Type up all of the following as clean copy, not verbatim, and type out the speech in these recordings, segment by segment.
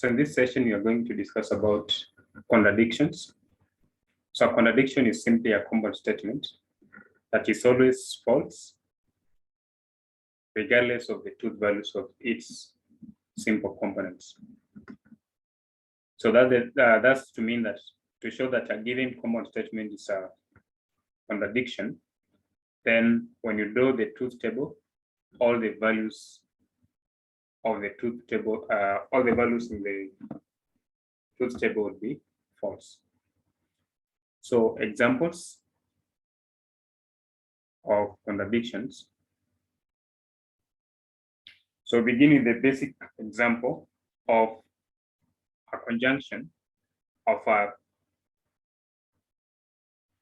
So in this session, we are going to discuss about contradictions. So a contradiction is simply a compound statement that is always false, regardless of the truth values of its simple components. So that's to mean that to show that a given compound statement is a contradiction, then when you draw the truth table, all the values of the truth table, all the values in the truth table would be false. So examples of contradictions. So beginning the basic example of a conjunction of a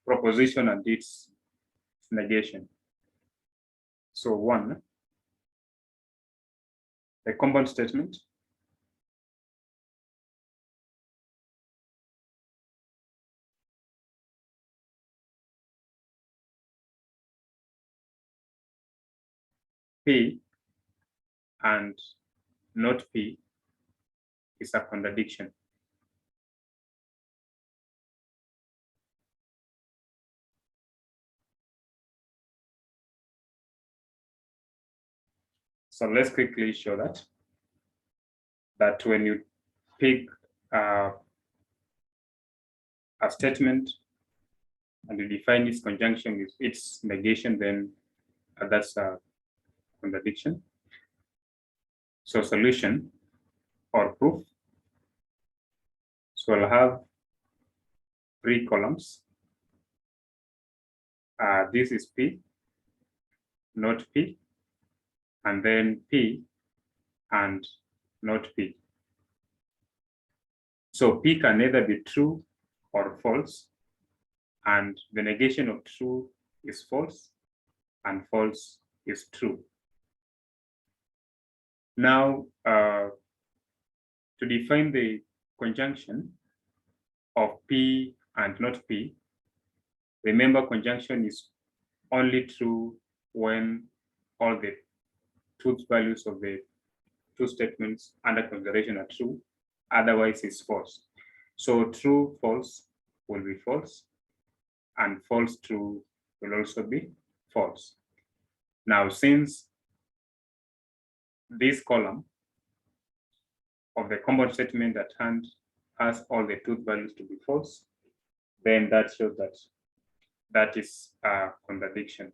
proposition and its negation. So one, a compound statement P and not P is a contradiction. So let's quickly show that when you pick a statement and you define its conjunction with its negation, then that's a contradiction. So solution or proof. So I'll have 3 columns. This is P, not P, and then P and not P. So P can either be true or false, and the negation of true is false and false is true. Now, to define the conjunction of P and not P, remember conjunction is only true when all the truth values of the two statements under consideration are true, otherwise it's false. So true, false will be false, and false, true will also be false. Now, since this column of the compound statement at hand has all the truth values to be false, then that shows that is a contradiction.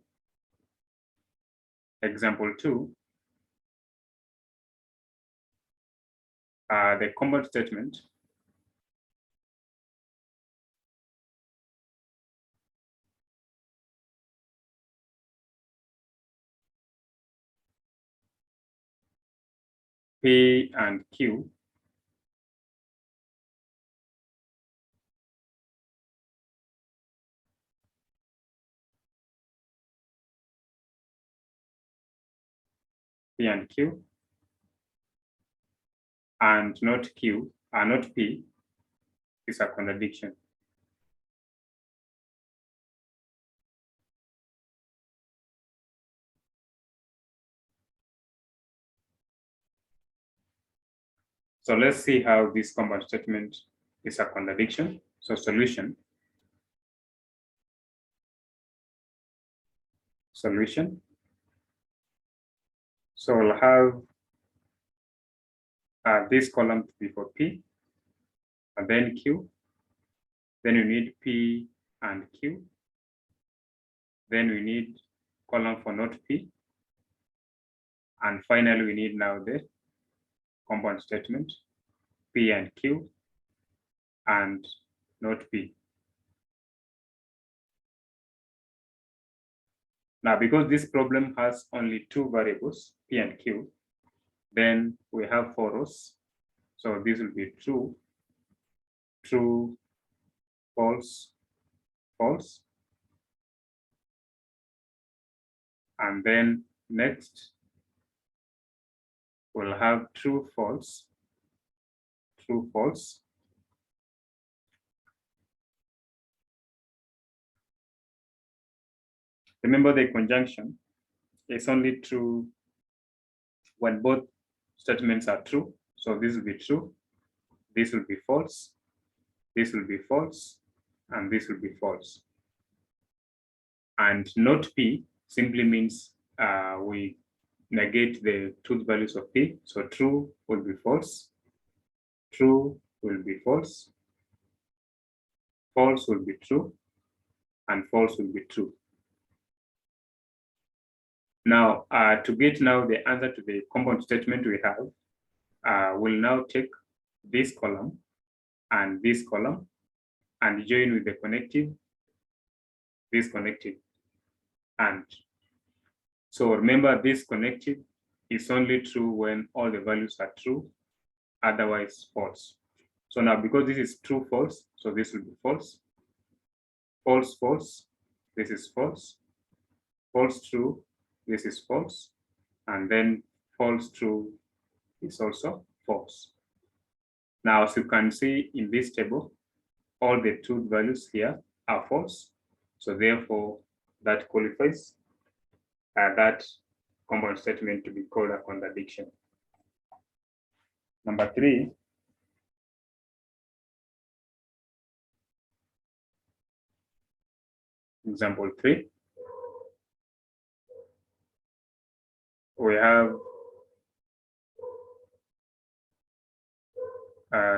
Example 2, the compound statement P and Q P and Q and not Q not P is a contradiction. So let's see how this compound statement is a contradiction. So solution. So we'll have this column to be for P, and then Q. Then we need P and Q. Then we need column for not P. And finally, we need now the compound statement, P and Q and not P. Now, because this problem has only 2 variables, P and Q, then we have 4 rows. So this will be true, true, false, false. And then next, we'll have true, false, true, false. Remember, the conjunction is only true when both statements are true. So this will be true, this will be false, this will be false, and this will be false. And not P simply means we negate the truth values of P. So true will be false, true will be false, false will be true, and false will be true. Now, to get now the answer to the compound statement we have, we'll now take this column and join with the connective, this connective. And so remember, this connective is only true when all the values are true, otherwise false. So now, because this is true, false, so this will be false, false, false, this is false, false, true, this is false, and then false, true is also false. Now, as you can see in this table, all the truth values here are false. So therefore, that qualifies that compound statement to be called a contradiction. Number 3, example 3, we have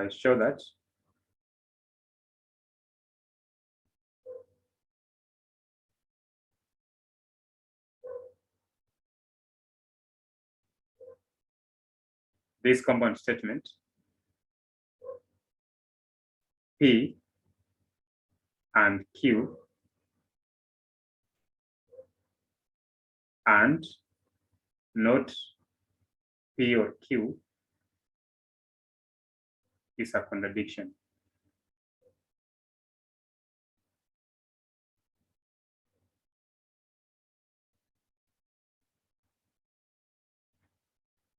show that this compound statement P and Q and not P or Q is a contradiction.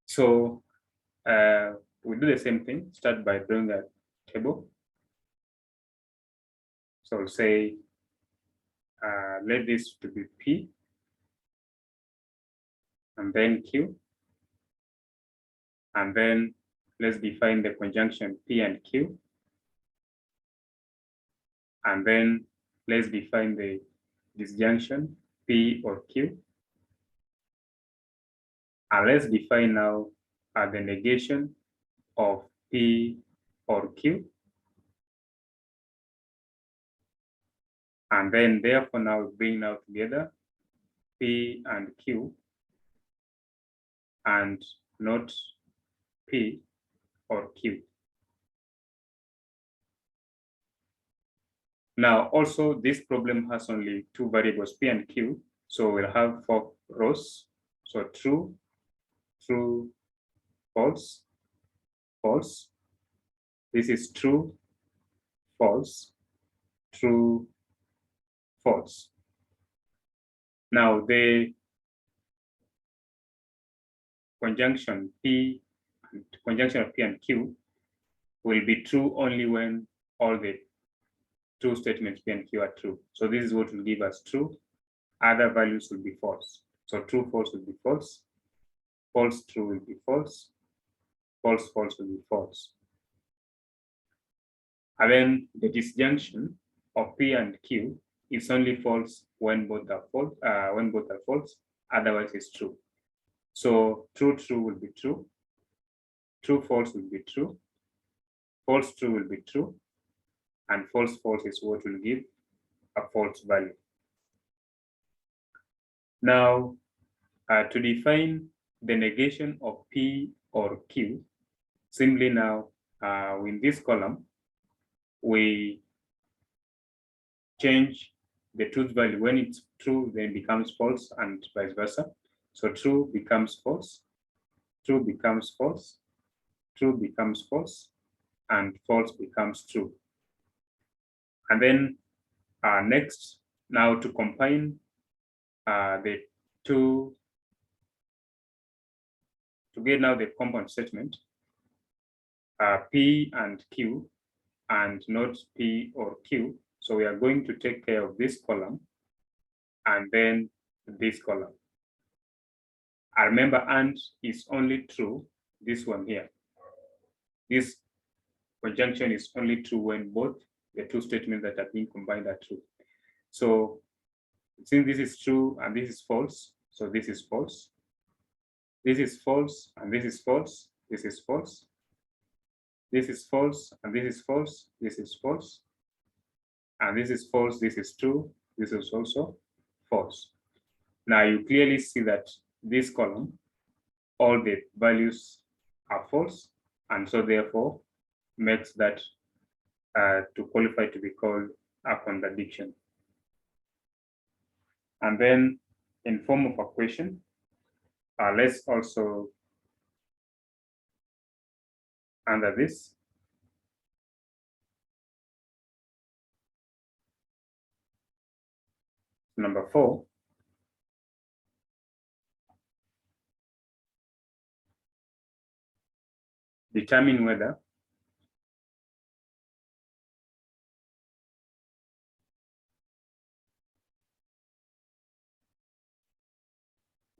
So we do the same thing, start by drawing a table. So say, let this to be P, and then Q, and then let's define the conjunction P and Q, and then let's define the disjunction P or Q, and let's define now the negation of P or Q, and then therefore now bring now together P and Q and not P or Q. Now also this problem has only 2 variables, P and Q, so we'll have 4 rows. So true, true, false, false. This is true, false, true, false. Now the conjunction of P and Q will be true only when all the true statements P and Q are true. So this is what will give us true. Other values will be false. So true, false will be false. False, true will be false. False, false will be false. And then the disjunction of P and Q is only false when both are false. Otherwise, it's true. So true, true will be true. True, false will be true. False, true will be true. And false, false is what will give a false value. Now, to define the negation of P or Q, simply now in this column, we change the truth value. When it's true, then it becomes false, and vice versa. So true becomes false, true becomes false, true becomes false, and false becomes true. And then next, now to combine the two, to get now the compound statement, P and Q, and not P or Q. So we are going to take care of this column and then this column. I remember and is only true, this one here. This conjunction is only true when both the two statements that are being combined are true. So since this is true and this is false, so this is false. This is false and this is false. This is false. This is false and this is false. This is false. And this is false. This is true. This is also false. Now you clearly see that this column, all the values are false, and so therefore makes that to qualify to be called a contradiction. And then in form of a question, let's also under this, number 4, determine whether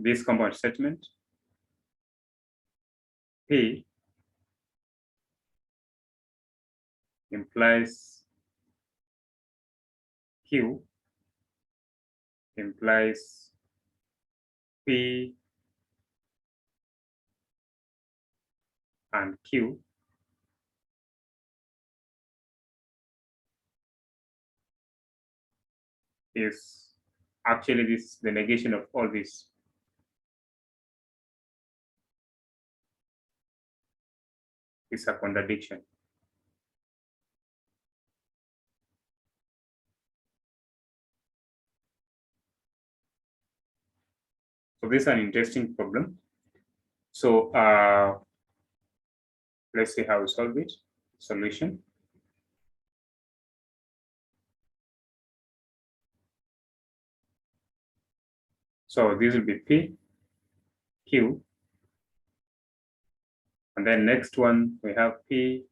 this compound statement P implies Q implies P and Q is actually this the negation of all this. Is a contradiction. So this is an interesting problem. So let's see how we solve it. Solution. So this will be P, Q, and then next one we have P,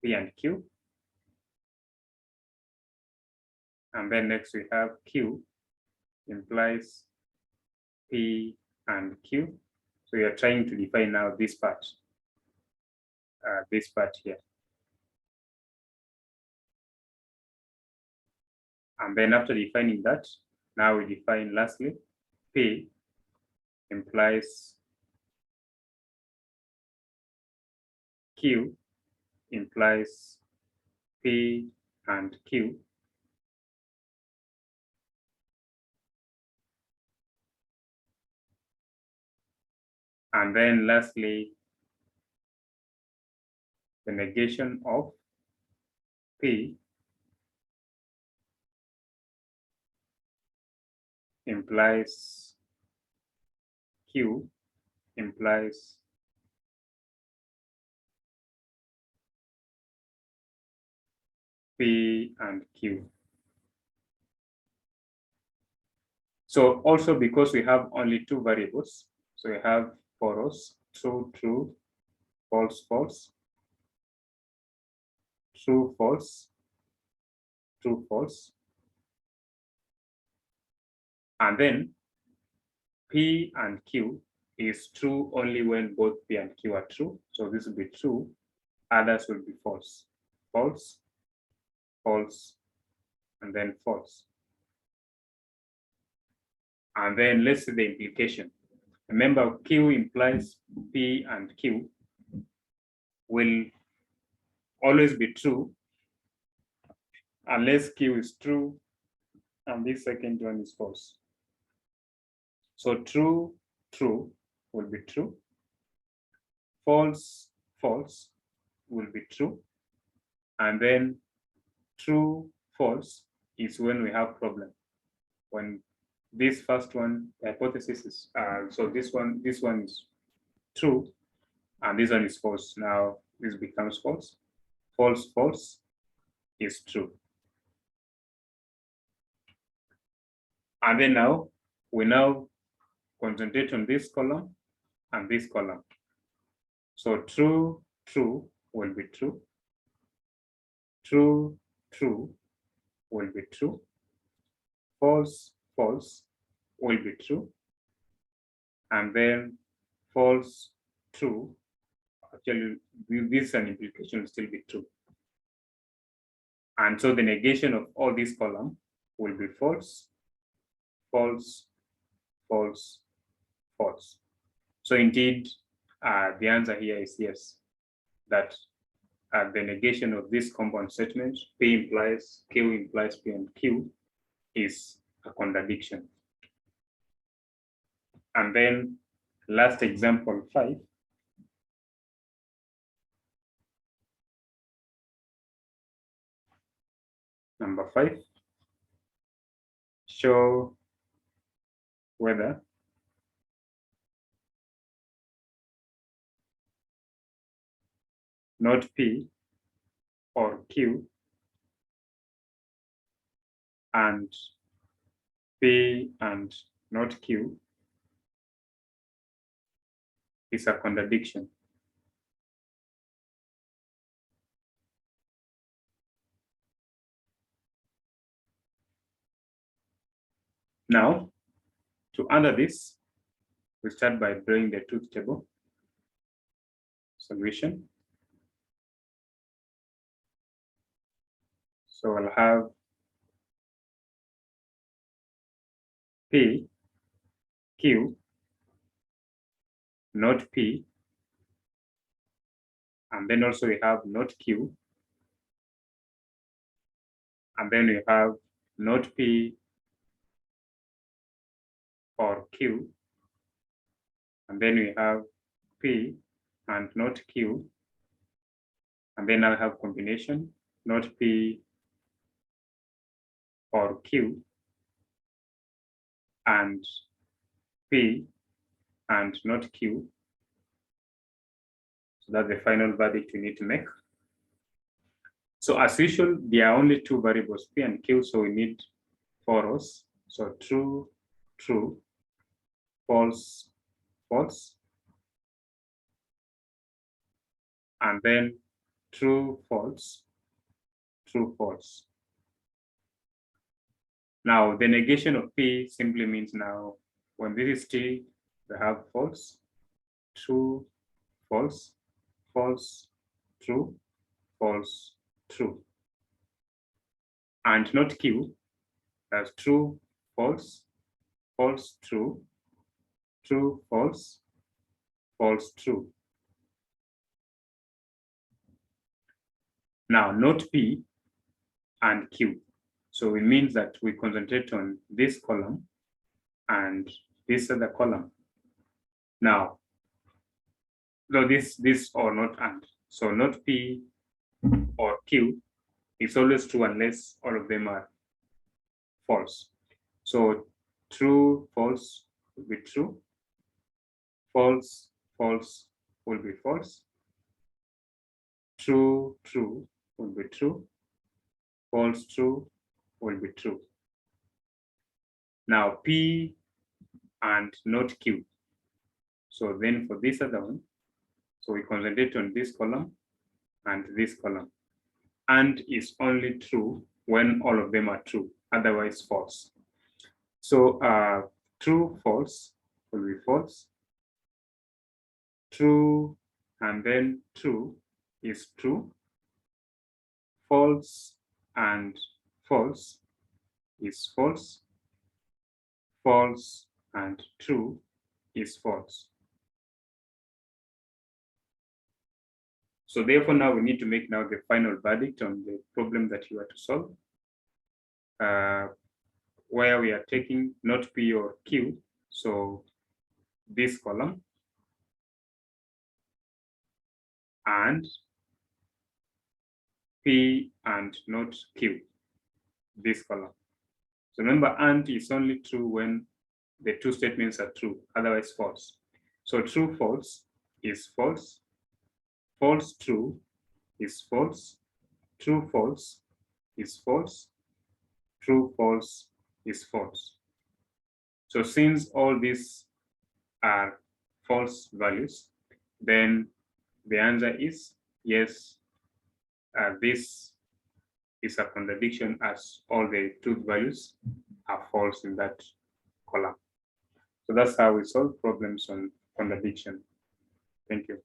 P and Q, and then next we have Q implies P and Q. So we are trying to define now this part here. And then after defining that, now we define lastly, P implies Q implies P and Q. And then lastly, the negation of P implies Q implies P and Q. So also because we have only two variables, so we have for us true, true, false, false, true, false, true, false. And then P and Q is true only when both P and Q are true. So this will be true, others will be false. False, false, and then false. And then let's see the implication. Remember, Q implies P and Q will always be true unless Q is true and this second one is false. So true, true will be true. False, false will be true. And then true, false is when we have problem. When this first one, the hypothesis is, so this one is true, and this one is false. Now this becomes false. False, false is true. And then now, we now concentrate on this column and this column. So true, true will be true. True, true will be true. false, false will be true, and then false, true. Actually, this is an implication will still be true. And so the negation of all these columns will be false, false, false, false. So indeed, the answer here is yes, that the negation of this compound statement, P implies Q implies P and Q, is a contradiction. And then last example 5. Number 5, show whether not P or Q and P and not Q is a contradiction. Now, to answer this, we start by drawing the truth table solution. So I'll have P, Q, not P, and then also we have not Q, and then we have not P or Q, and then we have P and not Q, and then I'll have combination, not P or Q, and P and not Q. So that's the final verdict we need to make. So as usual, there are only two variables, P and Q, so we need 4 rows. So true, true, false, false, and then true, false, true, false. Now, the negation of P simply means now, when this is T, we have false, true, false, false, true, false, true. And not Q, as true, false, false, true, true, false, false, true. Now, not P and Q. So it means that we concentrate on this column and this other column. Now, so this or not and. So not P or Q is always true unless all of them are false. So true, false will be true. False, false will be false. True, true will be true. False, true will be true. Now P and not Q. So then for this other one, so we concentrate on this column and this column. And is only true when all of them are true, otherwise false. So true, false will be false. True and then true is true. False and false is false. False and true is false. So therefore now we need to make now the final verdict on the problem that you are to solve, where we are taking not P or Q, so this column, and P and not Q, this column. So remember, and is only true when the two statements are true, otherwise false. So true, false is false. False, true is false. True, false is false. True, false is false. So since all these are false values, then the answer is yes, this is a contradiction as all the truth values are false in that column. So that's how we solve problems on contradiction. Thank you.